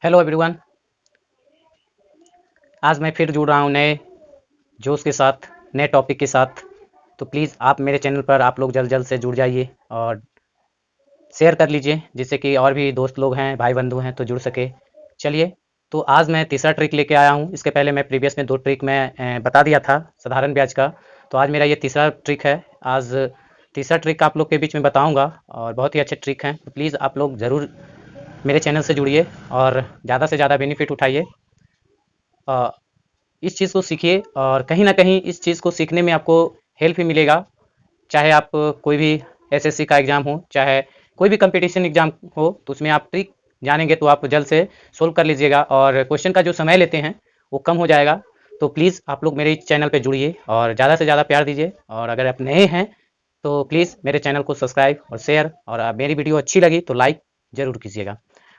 Hello everyone. आज मैं फिर जुड़ रहा हूँ नए जोश के साथ, नए टॉपिक के साथ। तो प्लीज़ आप मेरे चैनल पर आप लोग जल्द जल्द से जुड़ जाइए और शेयर कर लीजिए, जिससे कि और भी दोस्त लोग हैं, भाई बंधु हैं तो जुड़ सके। चलिए, तो आज मैं तीसरा ट्रिक लेके आया हूँ। इसके पहले मैं प्रीवियस में 2 ट्रिक मैं बता दिया था साधारण ब्याज का। तो आज मेरा ये तीसरा ट्रिक है। आज तीसरा ट्रिक आप लोग के बीच में बताऊँगा और बहुत ही अच्छे ट्रिक हैं। तो प्लीज़ आप लोग ज़रूर मेरे चैनल से जुड़िए और ज़्यादा से ज़्यादा बेनिफिट उठाइए। अ, इस चीज़ को सीखिए और कहीं न कहीं इस चीज़ को सीखने में आपको हेल्प ही मिलेगा। चाहे आप कोई भी एसएससी का एग्ज़ाम हो, चाहे कोई भी कंपटीशन एग्ज़ाम हो, तो उसमें आप ट्रिक जानेंगे तो आप जल्द से सोल्व कर लीजिएगा और क्वेश्चन का जो समय लेते हैं, वो कम हो जाएगा। तो प्लीज़ आप लोग मेरे इस चैनल पे जुड़िए और ज़्यादा से ज़्यादा प्यार दीजिए और अगर आप नए हैं, तो प्लीज़ मेरे चैनल को सब्सक्राइब और शेयर और मेरी वीडियो अच्छी लगी तो लाइक ज़रूर कीजिएगा।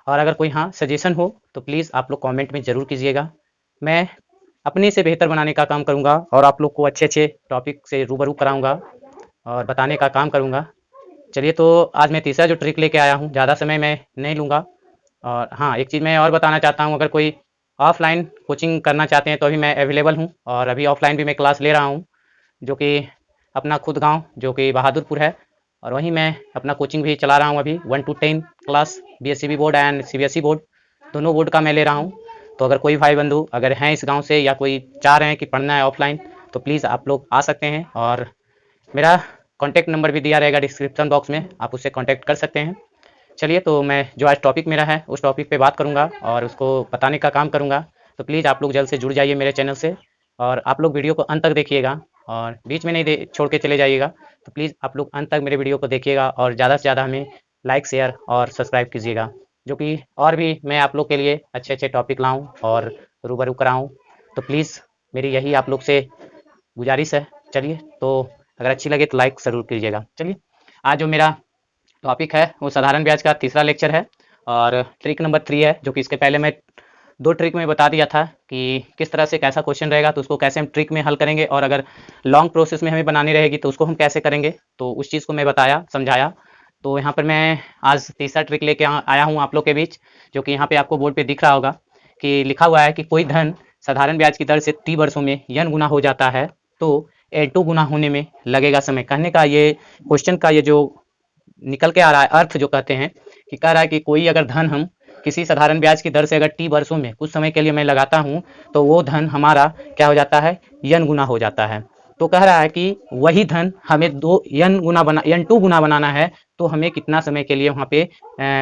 और अगर कोई सजेशन हो, तो प्लीज़ आप लोग कमेंट में ज़रूर कीजिएगा। मैं अपने से बेहतर बनाने का काम करूँगा और आप लोग को अच्छे-अच्छे टॉपिक से रूबरू कराऊँगा और बताने का काम करूँगा। चलिए, तो आज मैं तीसरा जो ट्रिक लेके आया हूँ, ज़्यादा समय मैं नहीं लूँगा। और हाँ, एक चीज़ मैं और बताना चाहता हूँ, अगर कोई ऑफ़लाइन कोचिंग करना चाहते हैं तो अभी मैं अवेलेबल हूँ और अभी ऑफ़लाइन भी मैं क्लास ले रहा हूँ, जो कि अपना खुद गाँव जो कि बहादुरपुर है। और वहीं मैं अपना कोचिंग भी चला रहा हूँ अभी 1 to 10 class BSEB board and CBSE board, दोनों बोर्ड का मैं ले रहा हूँ। तो अगर कोई भाई बंधु अगर हैं इस गाँव से या कोई चाह रहे हैं कि पढ़ना है ऑफ़लाइन, तो प्लीज़ आप लोग आ सकते हैं और मेरा कॉन्टैक्ट नंबर भी दिया रहेगा डिस्क्रिप्शन बॉक्स में, आप उससे कॉन्टैक्ट कर सकते हैं। चलिए, तो मैं जो आज टॉपिक मेरा है उस टॉपिक पे बात करूँगा और उसको बताने का काम करूँगा। तो प्लीज़ आप लोग जल्द से जुड़ जाइए मेरे चैनल से और आप लोग वीडियो को अंत तक देखिएगा और बीच में नहीं दे छोड़ के चले जाइएगा। तो प्लीज़ आप लोग अंत तक मेरे वीडियो को देखिएगा और ज़्यादा से ज़्यादा हमें लाइक, शेयर और सब्सक्राइब कीजिएगा, जो कि और भी मैं आप लोग के लिए अच्छे-अच्छे टॉपिक लाऊँ और रूबरू कराऊँ। तो प्लीज़ मेरी यही आप लोग से गुजारिश है। चलिए, तो अगर अच्छी लगे तो लाइक ज़रूर कीजिएगा। चलिए, आज जो मेरा टॉपिक है वो साधारण ब्याज का तीसरा लेक्चर है और ट्रिक नंबर 3 है, जो कि इसके पहले मैं 2 ट्रिक में बता दिया था कि किस तरह से कैसा क्वेश्चन रहेगा, तो उसको कैसे हम ट्रिक में हल करेंगे और अगर लॉन्ग प्रोसेस में हमें बनानी रहेगी तो उसको हम कैसे करेंगे, तो उस चीज़ को मैं बताया, समझाया। तो यहाँ पर मैं आज तीसरा ट्रिक लेके आया हूँ आप लोग के बीच, जो कि यहाँ पे आपको बोर्ड पे दिख रहा होगा कि लिखा हुआ है कि कोई धन साधारण ब्याज की दर से टी वर्षों में n गुना हो जाता है, तो n2 गुना होने में लगेगा समय। कहने का ये क्वेश्चन का ये जो निकल के आ रहा है अर्थ जो कहते हैं कि कह रहा है कि कोई अगर धन हम किसी साधारण ब्याज की दर से अगर टी वर्षों में कुछ समय के लिए मैं लगाता हूं, तो वो धन हमारा क्या हो जाता है, यन गुना हो जाता है। तो कह रहा है कि वही धन हमें दो यन टू गुना बनाना है, तो हमें कितना समय के लिए वहां पे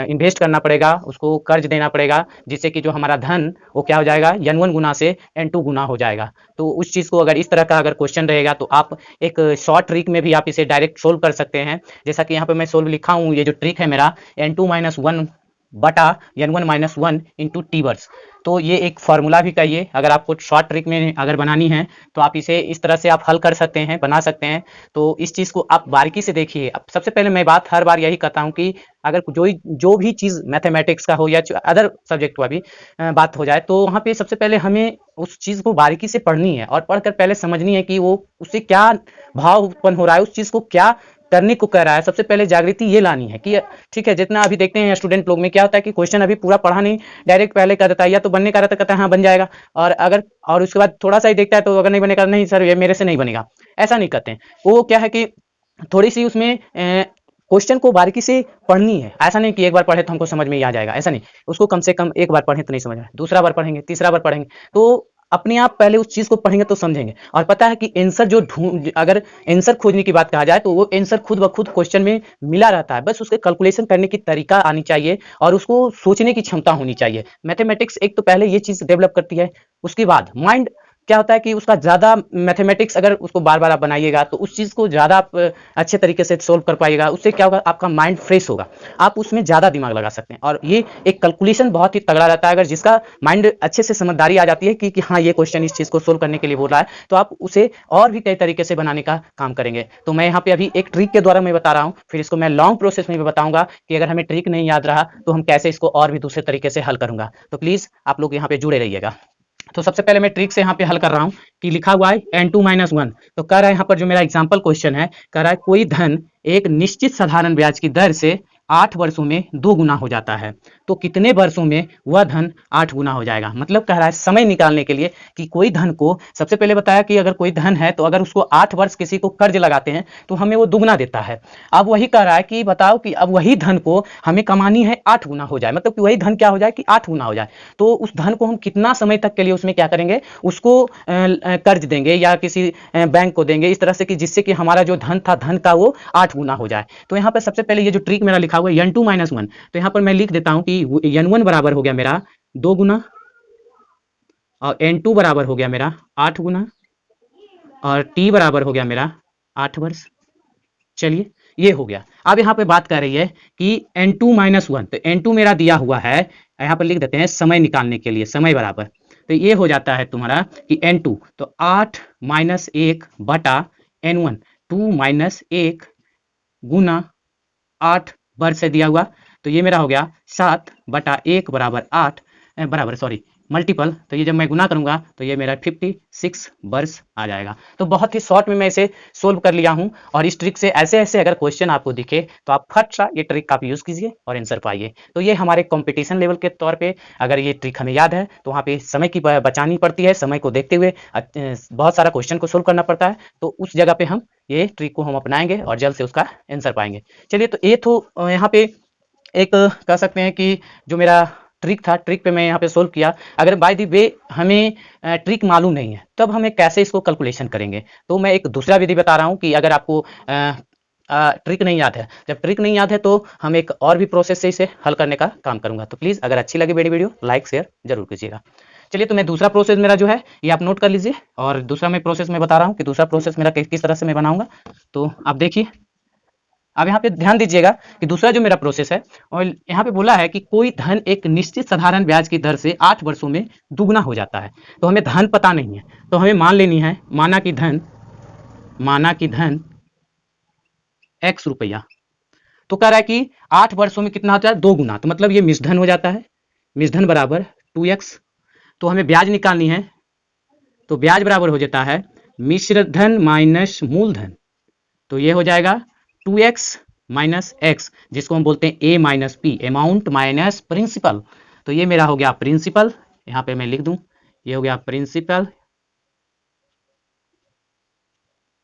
इन्वेस्ट करना पड़ेगा, उसको कर्ज देना पड़ेगा, जिससे कि जो हमारा धन वो क्या हो जाएगा, यन वन गुना से एन टू गुना हो जाएगा। तो उस चीज़ को अगर इस तरह का अगर क्वेश्चन रहेगा तो आप एक शॉर्ट ट्रिक में भी आप इसे डायरेक्ट सोल्व कर सकते हैं। जैसा कि यहाँ पे मैं सोल्व लिखा हूँ, ये जो ट्रिक है मेरा n2 - 1 बटा n1 - 1 इंटू टी वर्स। तो ये एक फॉर्मूला भी कहिए, अगर आपको शॉर्ट ट्रिक में अगर बनानी है तो आप इसे इस तरह से आप हल कर सकते हैं, बना सकते हैं। तो इस चीज़ को आप बारीकी से देखिए। अब सबसे पहले मैं बात हर बार यही कहता हूँ कि अगर जो भी चीज़ मैथमेटिक्स का हो या अदर सब्जेक्ट का भी बात हो जाए, तो वहाँ पे सबसे पहले हमें उस चीज़ को बारीकी से पढ़नी है और पढ़कर पहले समझनी है कि वो उससे क्या भाव उत्पन्न हो रहा है, उस चीज़ को क्या करने को कह रहा है। सबसे पहले जागृति ये लानी है कि ठीक है, जितना अभी देखते हैं स्टूडेंट लोग में क्या होता है कि क्वेश्चन अभी पूरा पढ़ा नहीं, डायरेक्ट पहले कर देता है, या तो बनने का रहता कहता है हाँ बन जाएगा, और उसके बाद थोड़ा सा ही देखता है तो अगर नहीं बनेगा, नहीं सर ये मेरे से नहीं बनेगा, ऐसा नहीं करते हैं। वो क्या है कि थोड़ी सी उसमें क्वेश्चन को बारीकी से पढ़नी है। ऐसा नहीं कि एक बार पढ़े तो हमको समझ में ही आ जाएगा, ऐसा नहीं। उसको कम से कम एक बार पढ़े तो नहीं समझ में, दूसरा बार पढ़ेंगे, तीसरा बार पढ़ेंगे, तो अपने आप पहले उस चीज को पढ़ेंगे तो समझेंगे। और पता है कि आंसर जो ढूंढ अगर आंसर खोजने की बात कहा जाए तो वो आंसर खुद ब खुद क्वेश्चन में मिला रहता है, बस उसके कैलकुलेशन करने की तरीका आनी चाहिए और उसको सोचने की क्षमता होनी चाहिए। मैथमेटिक्स एक तो पहले ये चीज डेवलप करती है, उसके बाद माइंड क्या होता है कि उसका ज़्यादा मैथमेटिक्स अगर उसको बार बार आप बनाइएगा तो उस चीज़ को ज़्यादा आप अच्छे तरीके से सोल्व कर पाइएगा। उससे क्या होगा, आपका माइंड फ्रेश होगा, आप उसमें ज़्यादा दिमाग लगा सकते हैं। और ये एक कैलकुलेशन बहुत ही तगड़ा रहता है। अगर जिसका माइंड अच्छे से समझदारी आ जाती है कि हाँ ये क्वेश्चन इस चीज़ को सोल्व करने के लिए बोल रहा है, तो आप उसे और भी कई तरीके से बनाने का काम करेंगे। तो मैं यहाँ पे अभी एक ट्रिक के द्वारा मैं बता रहा हूँ, फिर इसको मैं लॉन्ग प्रोसेस में भी बताऊंगा कि अगर हमें ट्रिक नहीं याद रहा तो हम कैसे इसको और भी दूसरे तरीके से हल करूंगा। तो प्लीज़ आप लोग यहाँ पे जुड़े रहिएगा। तो सबसे पहले मैं ट्रिक से यहाँ पे हल कर रहा हूँ कि लिखा हुआ है n2 - 1। तो कह रहा है यहाँ पर जो मेरा एग्जाम्पल क्वेश्चन है, कह रहा है कोई धन एक निश्चित साधारण ब्याज की दर से 8 वर्षों में 2 गुना हो जाता है, तो कितने वर्षों में वह धन 8 गुना हो जाएगा। मतलब कह रहा है समय निकालने के लिए कि कोई धन को, सबसे पहले बताया कि अगर कोई धन है तो अगर उसको 8 वर्ष किसी को कर्ज लगाते हैं तो हमें वो दुगना देता है। अब वही कह रहा है कि बताओ कि अब वही धन को हमें कमानी है 8 गुना हो जाए, मतलब कि वही धन क्या हो जाए कि 8 गुना हो जाए। तो उस धन को हम कितना समय तक के लिए उसमें क्या करेंगे, उसको कर्ज देंगे या किसी बैंक को देंगे, इस तरह से कि जिससे कि हमारा जो धन था, धन का वो 8 गुना हो जाए। तो यहाँ पर सबसे पहले ये जो ट्रिक मेरा लिखा हुआ है n2 - 1, तो यहाँ पर मैं लिख देता हूँ कि n1 बराबर हो गया मेरा 2 गुना और n2 बराबर हो गया मेरा 8 गुना और t बराबर हो गया मेरा 8 वर्ष। चलिए ये हो गया। अब यहाँ पे बात कर रही है कि n2 - 1, तो n2 मेरा दिया हुआ है, यहाँ पर लिख देते हैं समय निकालने के लिए, समय बराबर, तो ये हो जाता है तुम्हारा कि n2, तो 8 - 1 बटा n1, 2 - 1 गुना 8 वर्ष से दिया हुआ, तो ये मेरा हो गया 7 बटा 1 बराबर 8 बराबर सॉरी मल्टीपल, तो ये जब मैं गुना करूंगा तो ये मेरा 56 वर्ष आ जाएगा। तो बहुत ही शॉर्ट में मैं इसे सोल्व कर लिया हूं, और इस ट्रिक से ऐसे ऐसे अगर क्वेश्चन आपको दिखे तो आप फट सा ये ट्रिक आप यूज़ कीजिए और आंसर पाइए। तो ये हमारे कंपटीशन लेवल के तौर पे अगर ये ट्रिक हमें याद है तो वहाँ पे समय की बचानी पड़ती है, समय को देखते हुए बहुत सारा क्वेश्चन को सोल्व करना पड़ता है, तो उस जगह पे हम ये ट्रिक को हम अपनाएंगे और जल्द से उसका आंसर पाएंगे। चलिए, तो ये तो यहाँ पे एक कह सकते हैं कि जो मेरा ट्रिक था, ट्रिक पे मैं यहाँ पे सोल्व किया। अगर बाय द वे हमें ट्रिक मालूम नहीं है तब हमें कैसे इसको कैलकुलेशन करेंगे, तो मैं एक दूसरा विधि बता रहा हूँ कि अगर आपको ट्रिक नहीं याद है, जब ट्रिक नहीं याद है तो हम एक और भी प्रोसेस से इसे हल करने का काम करूंगा। तो प्लीज़ अगर अच्छी लगी मेरी वीडियो लाइक शेयर जरूर कीजिएगा। चलिए, तो मैं दूसरा प्रोसेस मेरा जो है ये आप नोट कर लीजिए, और दूसरा मैं प्रोसेस में बता रहा हूँ कि दूसरा प्रोसेस मेरा किस तरह से मैं बनाऊंगा, तो आप देखिए। अब यहाँ पे ध्यान दीजिएगा कि दूसरा जो मेरा प्रोसेस है, और यहाँ पे बोला है कि कोई धन एक निश्चित साधारण ब्याज की दर से 8 वर्षों में दुगना हो जाता है। तो हमें धन पता नहीं है, तो हमें मान लेनी है, माना कि धन x रुपया, तो कह रहा है कि 8 वर्षों में कितना होता है, 2 गुना, तो मतलब ये मिश्रधन हो जाता है, मिश्रधन बराबर 2x। तो हमें ब्याज निकालनी है, तो ब्याज बराबर हो जाता है मिश्रधन माइनस मूलधन, तो ये हो जाएगा 2x माइनस एक्स, जिसको हम बोलते हैं a minus P, amount minus principal. तो ये मेरा हो गया प्रिंसिपल, यहाँ पे मैं लिख दूं, ये हो गया प्रिंसिपल,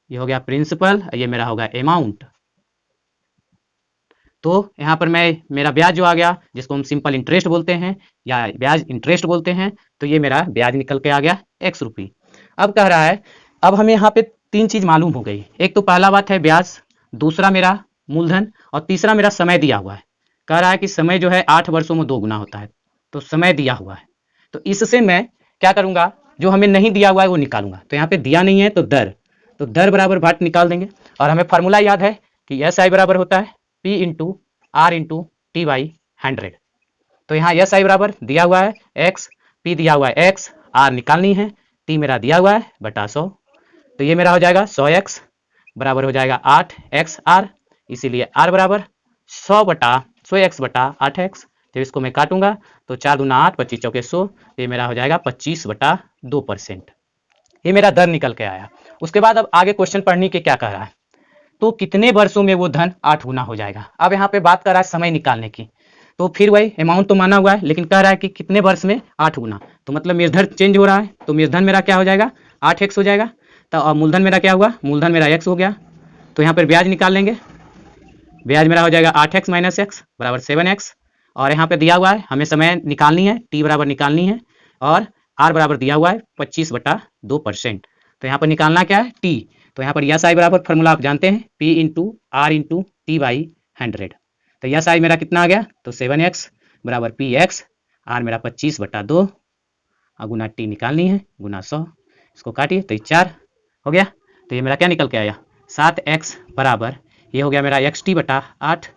ये हो गया प्रिंसिपल, ये मेरा होगा अमाउंट। तो यहाँ पर मैं मेरा ब्याज जो आ गया, जिसको हम सिंपल इंटरेस्ट बोलते हैं या ब्याज इंटरेस्ट बोलते हैं, तो ये मेरा ब्याज निकल के आ गया x रुपये। अब कह रहा है, अब हमें यहाँ पे 3 चीज मालूम हो गई। एक तो पहला बात है ब्याज, दूसरा मेरा मूलधन, और तीसरा मेरा समय दिया हुआ है। कह रहा है कि समय जो है 8 वर्षों में 2 गुना होता है, तो समय दिया हुआ है। तो इससे मैं क्या करूंगा, जो हमें नहीं दिया हुआ है वो निकालूंगा। तो यहाँ पे दिया नहीं है तो दर, तो दर बराबर भाट निकाल देंगे, और हमें फार्मूला याद है कि एस आई बराबर होता है P into R into T by 100। तो यहाँ एस आई बराबर दिया हुआ है x, P दिया हुआ है x, R निकालनी है, T मेरा दिया हुआ है बटा 100, तो ये मेरा हो जाएगा 100x बराबर हो जाएगा 8xr, इसीलिए r बराबर 100x बटा 8x। जब इसको मैं काटूंगा तो 4 दूना 8, 25 चौके 100, ये मेरा हो जाएगा 25/2%। ये मेरा दर निकल के आया। उसके बाद अब आगे क्वेश्चन पढ़ने के क्या कह रहा है, तो कितने वर्षों में वो धन 8 गुना हो जाएगा। अब यहाँ पे बात कर रहा है समय निकालने की, तो फिर वही अमाउंट तो माना हुआ है, लेकिन कह रहा है कि कितने वर्ष में 8 गुना, तो मतलब मेरुधन चेंज हो रहा है, तो मेरुधन मेरा क्या हो जाएगा 8x हो जाएगा। तो मूलधन मेरा क्या हुआ, मूलधन मेरा x हो गया। तो यहाँ पर ब्याज निकाल लेंगे, ब्याज मेरा हो जाएगा 8x माइनस एक्स बराबर 7x, और यहाँ पे दिया हुआ है हमें समय निकालनी है, t बराबर निकालनी है, और r बराबर दिया हुआ है 25/2%। तो यहाँ पर निकालना क्या है t, तो यहाँ पर यस आई बराबर फॉर्मूला आप जानते हैं P into R into T by 100। तो यस आई मेरा कितना आ गया, तो 7x बराबर px, r मेरा 25/2 गुना t निकालनी है गुना 100, इसको काटिए तो 4 हो गया। तो ये मेरा क्या निकल के आया 7x बराबर, ये हो गया मेरा xt/8,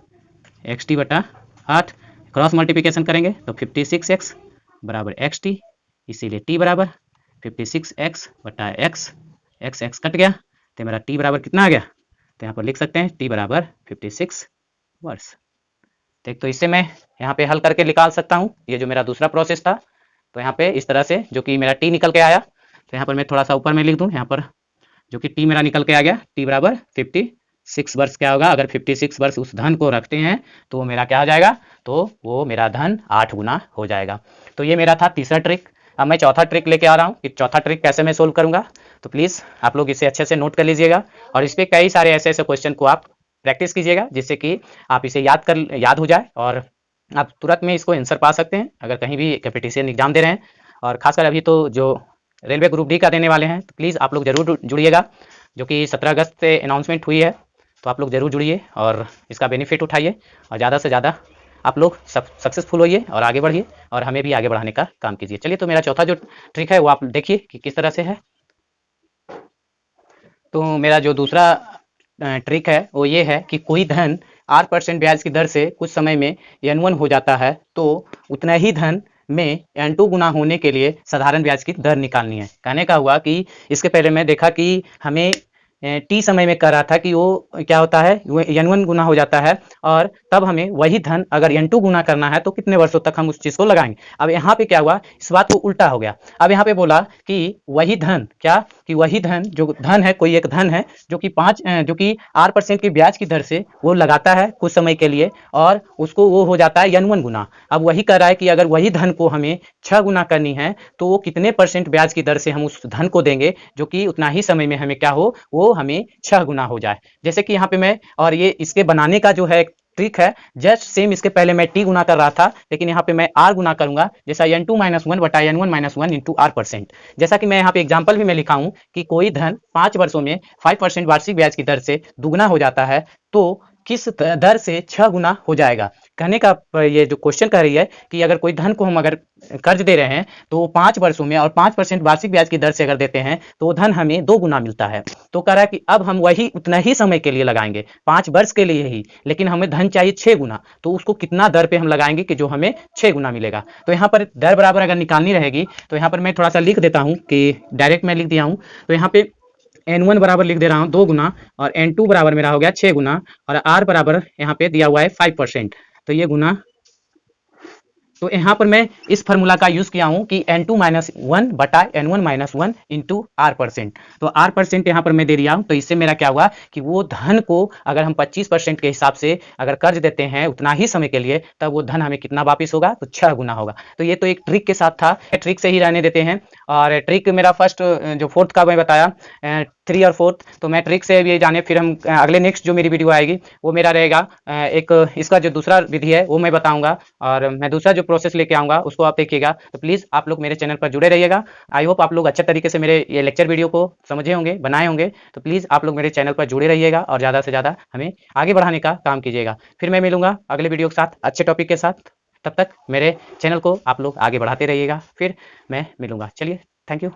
xt/8, क्रॉस मल्टीप्लिकेशन करेंगे तो 56x बराबर xt, इसीलिए t बराबर 56x बटा x, x कट गया, तो मेरा t बराबर कितना आ गया, तो यहाँ पर लिख सकते हैं t बराबर 56 वर्ष। तो इससे मैं यहाँ पे हल करके निकाल सकता हूँ। ये जो मेरा दूसरा प्रोसेस था, तो यहाँ पे इस तरह से जो कि मेरा t निकल के आया, तो यहाँ पर मैं थोड़ा सा ऊपर में लिख दूँ, यहाँ पर जो कि t मेरा निकल के आ गया t बराबर 6 वर्ष क्या होगा, अगर 56 वर्ष उस धन को रखते हैं तो वो मेरा क्या हो जाएगा, तो वो मेरा धन 8 गुना हो जाएगा। तो ये मेरा था तीसरा ट्रिक। अब मैं चौथा ट्रिक लेके आ रहा हूँ कि चौथा ट्रिक कैसे मैं सोल्व करूंगा। तो प्लीज़ आप लोग इसे अच्छे से नोट कर लीजिएगा और इस पर कई सारे ऐसे ऐसे क्वेश्चन को आप प्रैक्टिस कीजिएगा, जिससे कि आप इसे याद हो जाए और आप तुरंत में इसको आंसर पा सकते हैं अगर कहीं भी कंपटीशन एग्जाम दे रहे हैं। और खासकर अभी तो जो रेलवे ग्रुप डी का देने वाले हैं, तो प्लीज़ आप लोग जरूर जुड़िएगा, जो कि 17 अगस्त से अनाउंसमेंट हुई है। तो आप लोग जरूर जुड़िए और इसका बेनिफिट उठाइए और ज़्यादा से ज़्यादा आप लोग सक्सेसफुल होइए और आगे बढ़िए और हमें भी आगे बढ़ाने का काम कीजिए। चलिए, तो मेरा चौथा जो ट्रिक है वो आप देखिए कि किस तरह से है। तो मेरा जो दूसरा ट्रिक है वो ये है कि कोई धन 8% ब्याज की दर से कुछ समय में n1 हो जाता है, तो उतना ही धन में n2 गुना होने के लिए साधारण ब्याज की दर निकालनी है। कहने का हुआ कि इसके पहले मैं देखा कि हमें टी समय में कर रहा था कि वो क्या होता है, वो n1 गुना हो जाता है और तब हमें वही धन अगर n2 गुना करना है तो कितने वर्षों तक हम उस चीज़ को लगाएंगे। अब यहाँ पे क्या हुआ, इस बात को उल्टा हो गया। अब यहाँ पे बोला कि वही धन क्या, कि वही धन, जो धन है, कोई एक धन है जो कि 8% की ब्याज की दर से वो लगाता है कुछ समय के लिए और उसको वो हो जाता है n1 गुना। अब वही कह रहा है कि अगर वही धन को हमें 6 गुना करनी है तो वो कितने % ब्याज की दर से हम उस धन को देंगे जो कि उतना ही समय में हमें क्या हो, वो हमें 6 गुना हो जाए। जैसे कि यहाँ पे मैं, और ये इसके बनाने का जो है ट्रिक है जस्ट सेम, इसके पहले मैं टी गुना कर रहा था लेकिन यहाँ पे मैं आर गुना करूंगा, जैसा n2 - 1 बटा n1 - 1 इंटू r%। जैसा कि मैं यहाँ पे एग्जांपल भी मैं लिखा हूँ कि कोई धन 5 वर्षों में 5% वार्षिक ब्याज की दर से दुगुना हो जाता है, तो किस दर से 6 गुना हो जाएगा। कहने का ये जो क्वेश्चन कह रही है कि अगर कोई धन को हम अगर कर्ज दे रहे हैं तो वो 5 वर्षों में और 5% वार्षिक ब्याज की दर से अगर देते हैं तो वो धन हमें 2 गुना मिलता है। तो कह रहा है कि अब हम वही उतना ही समय के लिए लगाएंगे, 5 वर्ष के लिए ही, लेकिन हमें धन चाहिए 6 गुना, तो उसको कितना दर पे हम लगाएंगे कि जो हमें 6 गुना मिलेगा। तो यहाँ पर दर बराबर अगर निकालनी रहेगी तो यहाँ पर मैं थोड़ा सा लिख देता हूँ कि डायरेक्ट मैं लिख दिया हूँ। तो यहाँ पे n1 बराबर लिख दे रहा हूँ 2 गुना और n2 बराबर मेरा हो गया 6 गुना और r बराबर यहाँ पे दिया हुआ है 5%। तो ये गुना, तो यहाँ पर मैं इस फार्मूला का यूज किया हूँ कि n2 - 1 बटा n1 - 1 इंटू r%। तो r% यहाँ पर मैं दे दिया हूँ। तो इससे मेरा क्या हुआ कि वो धन को अगर हम 25% के हिसाब से अगर कर्ज देते हैं उतना ही समय के लिए, तब वो धन हमें कितना वापिस होगा, तो 6 गुना होगा। तो ये तो एक ट्रिक के साथ था, ट्रिक से ही रहने देते हैं। और ट्रिक मेरा फर्स्ट जो फोर्थ का मैं बताया, 3 और 4, तो मैं ट्रिक से भी जाने, फिर हम अगले नेक्स्ट जो मेरी वीडियो आएगी वो मेरा रहेगा एक इसका जो दूसरा विधि है वो मैं बताऊंगा और मैं दूसरा जो प्रोसेस लेके आऊंगा उसको आप देखिएगा। तो प्लीज़ आप लोग मेरे चैनल पर जुड़े रहिएगा। आई होप आप लोग अच्छे तरीके से मेरे ये लेक्चर वीडियो को समझे होंगे, बनाए होंगे। तो प्लीज़ आप लोग मेरे चैनल पर जुड़े रहिएगा और ज़्यादा से ज़्यादा हमें आगे बढ़ाने का काम कीजिएगा। फिर मैं मिलूंगा अगले वीडियो के साथ अच्छे टॉपिक के साथ। तब तक मेरे चैनल को आप लोग आगे बढ़ाते रहिएगा, फिर मैं मिलूंगा। चलिए, थैंक यू।